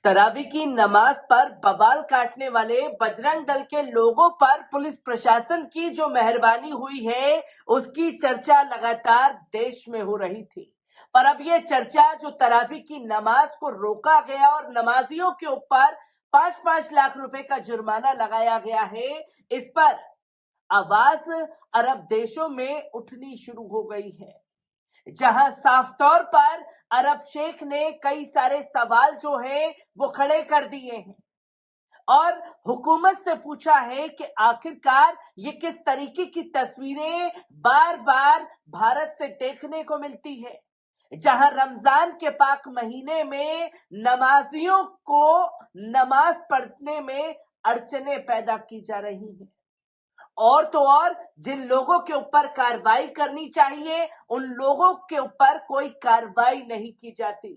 तरावी की नमाज पर बवाल काटने वाले बजरंग दल के लोगों पर पुलिस प्रशासन की जो मेहरबानी हुई है, उसकी चर्चा लगातार देश में हो रही थी। पर अब ये चर्चा जो तरावी की नमाज को रोका गया और नमाजियों के ऊपर 5-5 लाख रुपए का जुर्माना लगाया गया है, इस पर आवाज अरब देशों में उठनी शुरू हो गई है, जहां साफ तौर पर अरब शेख ने कई सारे सवाल जो है वो खड़े कर दिए हैं और हुकूमत से पूछा है कि आखिरकार ये किस तरीके की तस्वीरें बार बार भारत से देखने को मिलती है, जहां रमजान के पाक महीने में नमाजियों को नमाज पढ़ने में अड़चने पैदा की जा रही हैं। और तो और जिन लोगों के ऊपर कार्रवाई करनी चाहिए, उन लोगों के ऊपर कोई कार्रवाई नहीं की जाती।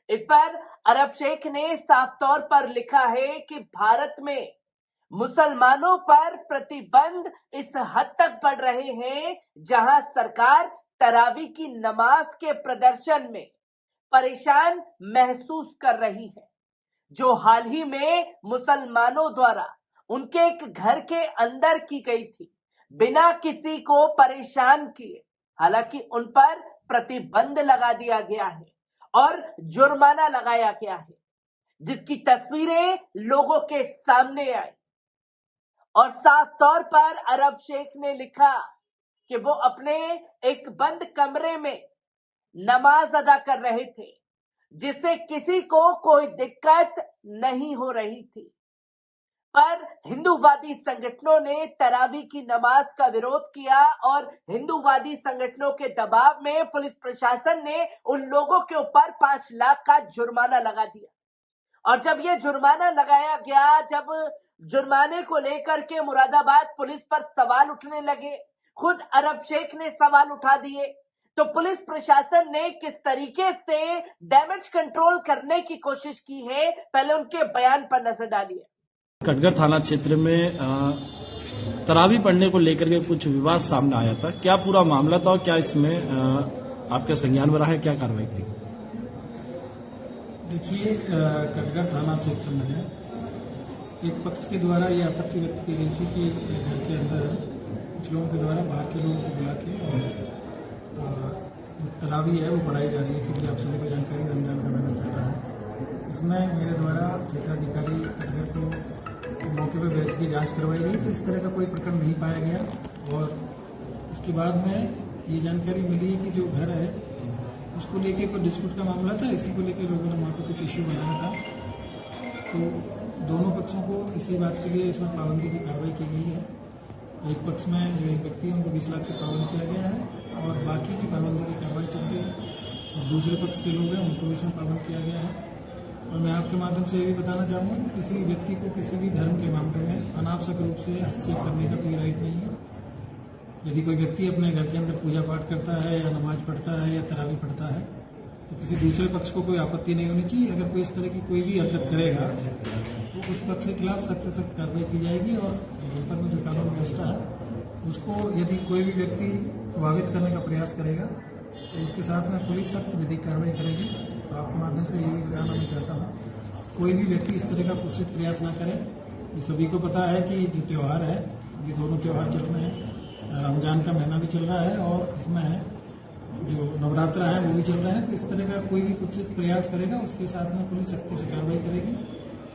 इस पर अरब शेख ने साफ तौर पर लिखा है कि भारत में मुसलमानों पर प्रतिबंध इस हद तक बढ़ रहे हैं, जहां सरकार तरावी की नमाज के प्रदर्शन में परेशान महसूस कर रही है, जो हाल ही में मुसलमानों द्वारा उनके एक घर के अंदर की गई थी, बिना किसी को परेशान किए। हालांकि उन पर प्रतिबंध लगा दिया गया है और जुर्माना लगाया गया है, जिसकी तस्वीरें लोगों के सामने आई और साफ तौर पर अरब शेख ने लिखा कि वो अपने एक बंद कमरे में नमाज अदा कर रहे थे, जिससे किसी को कोई दिक्कत नहीं हो रही थी। पर हिंदूवादी संगठनों ने तरावी की नमाज का विरोध किया और हिंदूवादी संगठनों के दबाव में पुलिस प्रशासन ने उन लोगों के ऊपर 5 लाख का जुर्माना लगा दिया। और जब यह जुर्माना लगाया गया, जब जुर्माने को लेकर के मुरादाबाद पुलिस पर सवाल उठने लगे, खुद अरब शेख ने सवाल उठा दिए, तो पुलिस प्रशासन ने किस तरीके से डैमेज कंट्रोल करने की कोशिश की है, पहले उनके बयान पर नजर डालिए। कटघर थाना क्षेत्र में तरावी पढ़ने को लेकर के कुछ विवाद सामने आया था। क्या पूरा मामला था और क्या इसमें आपका संज्ञान में रहा है, क्या कार्रवाई की? देखिए, कटघर थाना क्षेत्र में एक पक्ष के द्वारा ये आपत्ति व्यक्त की गई थी कि घर के अंदर कुछ लोगों के द्वारा बाहर के लोगों को बुला के और तरावी है वो पढ़ाई जा रही है, क्योंकि आप सभी को जानकारी रमजान का महीना चल रहा है। इसमें मेरे द्वारा क्षेत्राधिकारी कटघर को मौके पर बैच की जांच करवाई गई, तो इस तरह का कोई प्रकरण नहीं पाया गया। और उसके बाद में ये जानकारी मिली है कि जो घर है उसको लेके कोई डिस्प्यूट का मामला था, इसी को लेकर लोगों ने वहाँ पर कुछ इश्यू बनाया था। तो दोनों पक्षों को इसी बात के लिए इसमें पाबंदी की कार्रवाई की गई है। एक पक्ष में जो एक व्यक्ति है उनको 20 लाख से पाबंद किया गया है और बाकी की पाबंदी की कार्रवाई चल रही है। और दूसरे पक्ष के लोग हैं उनको भी इसमें पाबंद किया गया है। और मैं आपके माध्यम से ये भी बताना चाहूँगा कि किसी व्यक्ति को किसी भी धर्म के मामले में अनावश्यक रूप से हस्तक्षेप करने का कोई राइट नहीं है। यदि कोई व्यक्ति अपने घर के अंदर पूजा पाठ करता है या नमाज पढ़ता है या तरावी पढ़ता है, तो किसी दूसरे पक्ष को कोई आपत्ति नहीं होनी चाहिए। अगर कोई इस तरह की कोई भी हरकत करेगा तो उस पक्ष के खिलाफ सख्त से सख्त कार्रवाई की जाएगी और जनपद में जो कानून व्यवस्था है उसको यदि कोई भी व्यक्ति प्रभावित करने का प्रयास करेगा तो उसके साथ में पुलिस सख्त विधिक कार्रवाई करेगी। तो आपके माध्यम से ये भी बताना मैं चाहता हूँ, कोई भी व्यक्ति इस तरह का कुत्सित प्रयास ना करे। ये सभी को पता है कि जो त्यौहार है, ये दोनों त्यौहार चल रहे हैं, रमजान का महीना भी चल रहा है और इसमें जो नवरात्र है वो भी चल रहे हैं। तो इस तरह का कोई भी कुत्सित प्रयास करेगा उसके साथ में पुलिस सख्ती से कार्रवाई करेगी।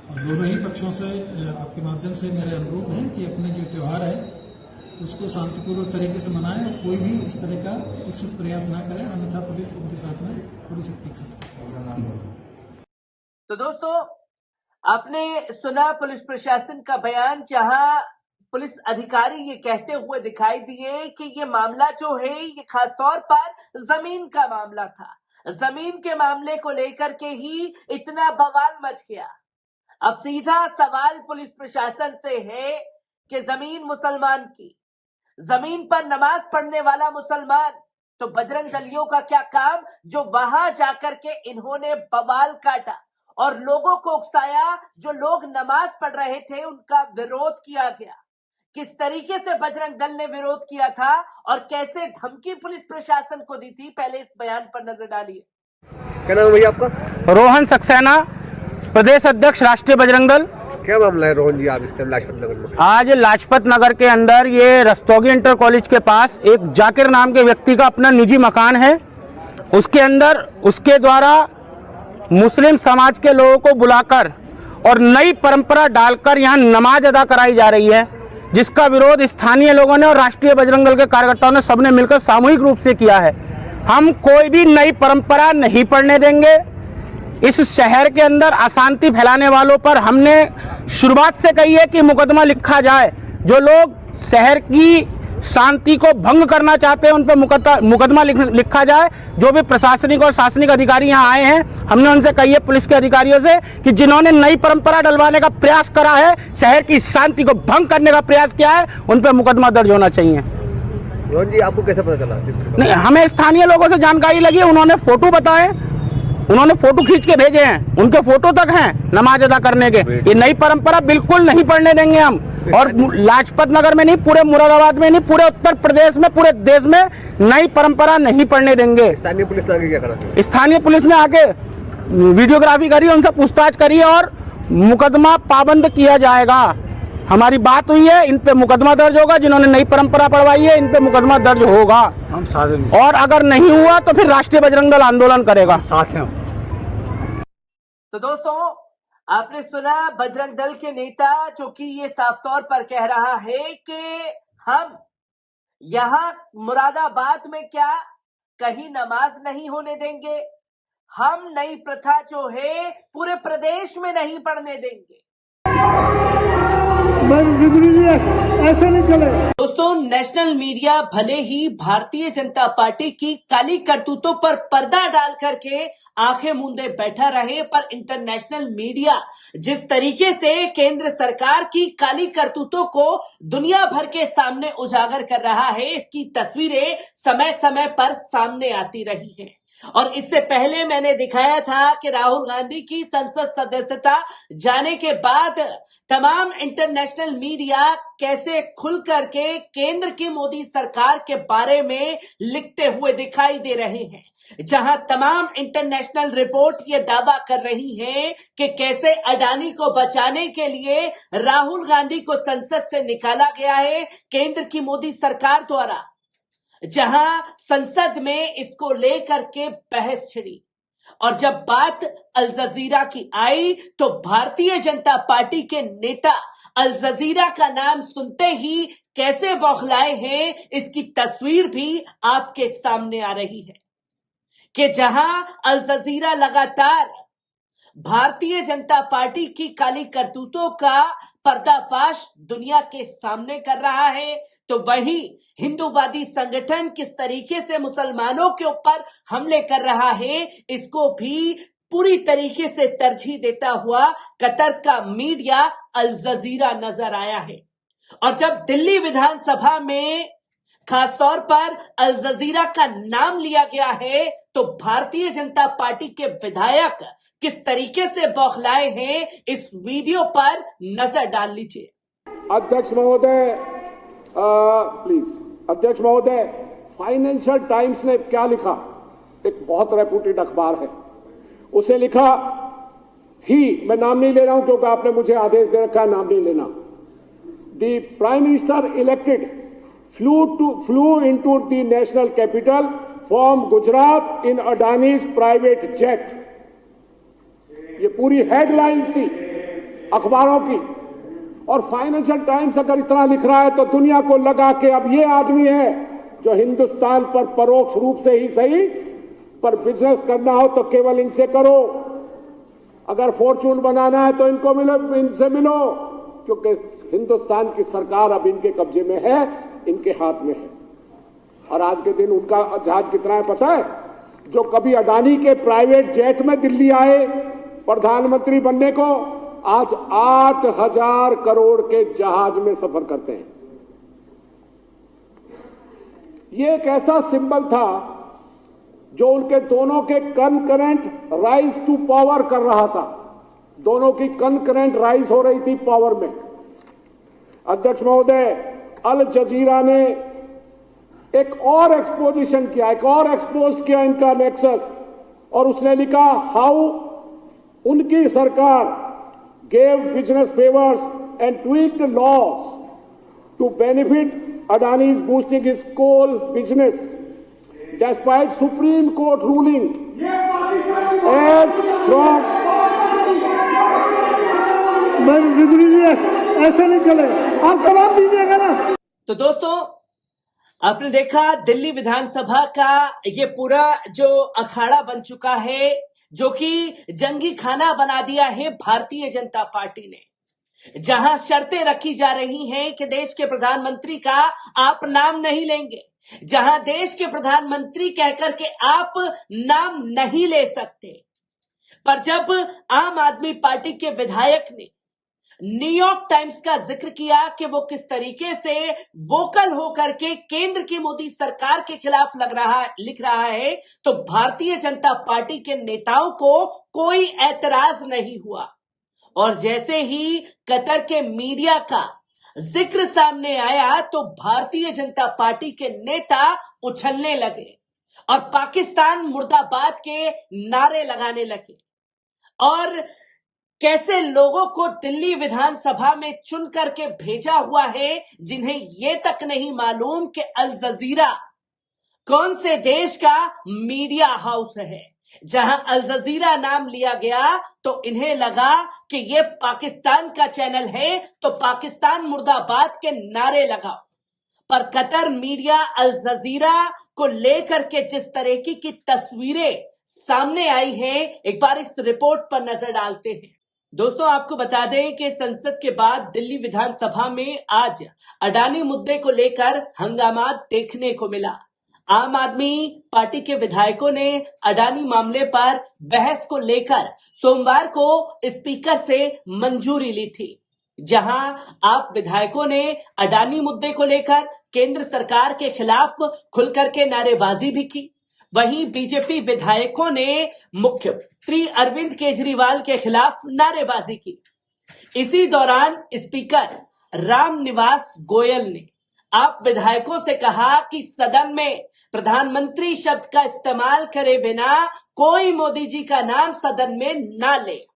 और दोनों ही पक्षों से आपके माध्यम से मेरे अनुरोध है कि अपने जो त्यौहार है उसको शांतिपूर्वक तरीके से मनाएं और कोई भी इस तरह का कुत्सित प्रयास ना करें, अन्यथा पुलिस उनके साथ में पूरी सख्ती के साथ। तो दोस्तों, आपने सुना पुलिस प्रशासन का बयान, जहां पुलिस अधिकारी ये कहते हुए दिखाई दिए कि ये मामला जो है ये खासतौर पर जमीन का मामला था। जमीन के मामले को लेकर के ही इतना बवाल मच गया। अब सीधा सवाल पुलिस प्रशासन से है कि जमीन मुसलमान की, जमीन पर नमाज पढ़ने वाला मुसलमान, तो बजरंग दलियों का क्या काम जो वहां जाकर के इन्होंने बवाल काटा और लोगों को उकसाया। जो लोग नमाज पढ़ रहे थे उनका विरोध किया गया, किस तरीके से बजरंग दल ने विरोध किया था और कैसे धमकी पुलिस प्रशासन को दी थी, पहले इस बयान पर नजर डालिए। क्या नाम है भैया आपका? रोहन सक्सेना, प्रदेश अध्यक्ष राष्ट्रीय बजरंग दल। क्या मामला है रोहन जी, आप इस टाइम लाजपत नगर में? आज लाजपत नगर के अंदर ये रस्तोगी इंटर कॉलेज के पास एक जाकिर नाम के व्यक्ति का अपना निजी मकान है। उसके अंदर उसके द्वारा मुस्लिम समाज के लोगों को बुलाकर और नई परंपरा डालकर यहाँ नमाज अदा कराई जा रही है, जिसका विरोध स्थानीय लोगों ने और राष्ट्रीय बजरंग दल के कार्यकर्ताओं ने सबने मिलकर सामूहिक रूप से किया है। हम कोई भी नई परंपरा नहीं पढ़ने देंगे। इस शहर के अंदर अशांति फैलाने वालों पर हमने शुरुआत से कही है कि मुकदमा लिखा जाए। जो लोग शहर की शांति को भंग करना चाहते हैं उन पर मुकदमा लिखा जाए। जो भी प्रशासनिक और शासनिक अधिकारी यहाँ आए हैं, हमने उनसे कही है, पुलिस के अधिकारियों से, कि जिन्होंने नई परंपरा डलवाने का प्रयास करा है, शहर की शांति को भंग करने का प्रयास किया है, उन पर मुकदमा दर्ज होना चाहिए। रोहन जी, आपको कैसे पता चला? नहीं, हमें स्थानीय लोगों से जानकारी लगी, उन्होंने फोटो बताए, उन्होंने फोटो खींच के भेजे हैं, उनके फोटो तक हैं नमाज अदा करने के। ये नई परंपरा बिल्कुल नहीं पढ़ने देंगे हम। और लाजपत नगर में नहीं, पूरे मुरादाबाद में नहीं, पूरे उत्तर प्रदेश में, पूरे देश में नई परंपरा नहीं पढ़ने देंगे। स्थानीय पुलिस ने आगे क्या करा? स्थानीय पुलिस ने आके वीडियोग्राफी करी, उनसे पूछताछ करी और मुकदमा पाबंद किया जाएगा। हमारी बात हुई है, इन पे मुकदमा दर्ज होगा। जिन्होंने नई परंपरा पढ़वाई है, इन पे मुकदमा दर्ज होगा। हम साथ हैं, और अगर नहीं हुआ तो फिर राष्ट्रीय बजरंग दल आंदोलन करेगा। साथ हैं। तो दोस्तों, आपने सुना बजरंग दल के नेता जो कि ये साफ तौर पर कह रहा है कि हम यहां मुरादाबाद में क्या कहीं नमाज नहीं होने देंगे, हम नई प्रथा जो है पूरे प्रदेश में नहीं पढ़ने देंगे। ऐसा नहीं चले। दोस्तों, नेशनल मीडिया भले ही भारतीय जनता पार्टी की काली करतूतों पर पर्दा डाल करके आंखें मूंदे बैठा रहे, पर इंटरनेशनल मीडिया जिस तरीके से केंद्र सरकार की काली करतूतों को दुनिया भर के सामने उजागर कर रहा है, इसकी तस्वीरें समय समय पर सामने आती रही हैं। और इससे पहले मैंने दिखाया था कि राहुल गांधी की संसद सदस्यता जाने के बाद तमाम इंटरनेशनल मीडिया कैसे खुल करके केंद्र की मोदी सरकार के बारे में लिखते हुए दिखाई दे रहे हैं, जहां तमाम इंटरनेशनल रिपोर्ट ये दावा कर रही है कि कैसे अडानी को बचाने के लिए राहुल गांधी को संसद से निकाला गया है केंद्र की मोदी सरकार द्वारा, जहां संसद में इसको लेकर के बहस छिड़ी। और जब बात अल जजीरा की आई तो भारतीय जनता पार्टी के नेता अल जजीरा का नाम सुनते ही कैसे बौखलाए हैं, इसकी तस्वीर भी आपके सामने आ रही है कि जहां अल जजीरा लगातार भारतीय जनता पार्टी की काली करतूतों का पर्दाफाश दुनिया के सामने कर रहा है, तो वही हिंदूवादी संगठन किस तरीके से मुसलमानों के ऊपर हमले कर रहा है, इसको भी पूरी तरीके से तरजीह देता हुआ कतर का मीडिया अल जजीरा नजर आया है। और जब दिल्ली विधानसभा में खासतौर पर अल जजीरा का नाम लिया गया है, तो भारतीय जनता पार्टी के विधायक किस तरीके से बौखलाए हैं, इस वीडियो पर नजर डाल लीजिए। अध्यक्ष महोदय, प्लीज अध्यक्ष महोदय, फाइनेंशियल टाइम्स ने क्या लिखा, एक बहुत रेपुटेड अखबार है, उसे लिखा ही, मैं नाम नहीं ले रहा हूं क्योंकि आपने मुझे आदेश दे रखा है नाम नहीं लेना, the prime minister elected flew into the national capital from Gujarat in Adani's private jet। ये पूरी हेडलाइंस थी अखबारों की। और फाइनेंशियल टाइम्स अगर इतना लिख रहा है तो दुनिया को लगा कि अब ये आदमी है जो हिंदुस्तान पर परोक्ष रूप से ही सही, पर बिजनेस करना हो तो केवल इनसे करो, अगर फॉर्चून बनाना है तो इनको मिलो, इनसे मिलो, क्योंकि हिंदुस्तान की सरकार अब इनके कब्जे में है, इनके हाथ में है। और आज के दिन उनका जहाज कितना है पता है? जो कभी अडानी के प्राइवेट जेट में दिल्ली आए प्रधानमंत्री बनने को, आज 8,000 करोड़ के जहाज में सफर करते हैं। ये एक ऐसा सिंबल था जो उनके दोनों के कनकरेंट राइज टू पावर कर रहा था, दोनों की कनकरेंट राइज हो रही थी पावर में। अध्यक्ष महोदय, अल जजीरा ने एक और एक्सपोजिशन किया, एक और एक्सपोज किया इनका नेक्सस, और उसने लिखा हाउ उनकी सरकार gave business favors and tweaked the laws to benefit Adani's boosting his coal business, despite Supreme Court ruling as from ऐसा नहीं चले, आप जवाब दीजिएगा ना। तो दोस्तों, आपने देखा दिल्ली विधानसभा का ये पूरा जो अखाड़ा बन चुका है, जो कि जंगी खाना बना दिया है भारतीय जनता पार्टी ने, जहां शर्तें रखी जा रही हैं कि देश के प्रधानमंत्री का आप नाम नहीं लेंगे, जहां देश के प्रधानमंत्री कहकर के आप नाम नहीं ले सकते। पर जब आम आदमी पार्टी के विधायक ने न्यूयॉर्क टाइम्स का जिक्र किया कि वो किस तरीके से वोकल होकर के केंद्र की मोदी सरकार के खिलाफ लिख रहा है, तो भारतीय जनता पार्टी के नेताओं को कोई ऐतराज नहीं हुआ। और जैसे ही कतर के मीडिया का जिक्र सामने आया तो भारतीय जनता पार्टी के नेता उछलने लगे और पाकिस्तान मुर्दाबाद के नारे लगाने लगे। और कैसे लोगों को दिल्ली विधानसभा में चुन करके भेजा हुआ है, जिन्हें ये तक नहीं मालूम कि अल जजीरा कौन से देश का मीडिया हाउस है। जहां अल जजीरा नाम लिया गया तो इन्हें लगा कि ये पाकिस्तान का चैनल है, तो पाकिस्तान मुर्दाबाद के नारे लगाओ। पर कतर मीडिया अल जजीरा को लेकर के जिस तरीके की तस्वीरें सामने आई हैं, एक बार इस रिपोर्ट पर नजर डालते हैं। दोस्तों, आपको बता दें कि संसद के बाद दिल्ली विधानसभा में आज अडानी मुद्दे को लेकर हंगामा देखने को मिला। आम आदमी पार्टी के विधायकों ने अडानी मामले पर बहस को लेकर सोमवार को स्पीकर से मंजूरी ली थी, जहां आप विधायकों ने अडानी मुद्दे को लेकर केंद्र सरकार के खिलाफ खुलकर के नारेबाजी भी की। वहीं बीजेपी विधायकों ने मुख्यमंत्री अरविंद केजरीवाल के खिलाफ नारेबाजी की। इसी दौरान स्पीकर राम निवास गोयल ने आप विधायकों से कहा कि सदन में प्रधानमंत्री शब्द का इस्तेमाल करे बिना कोई मोदी जी का नाम सदन में ना ले।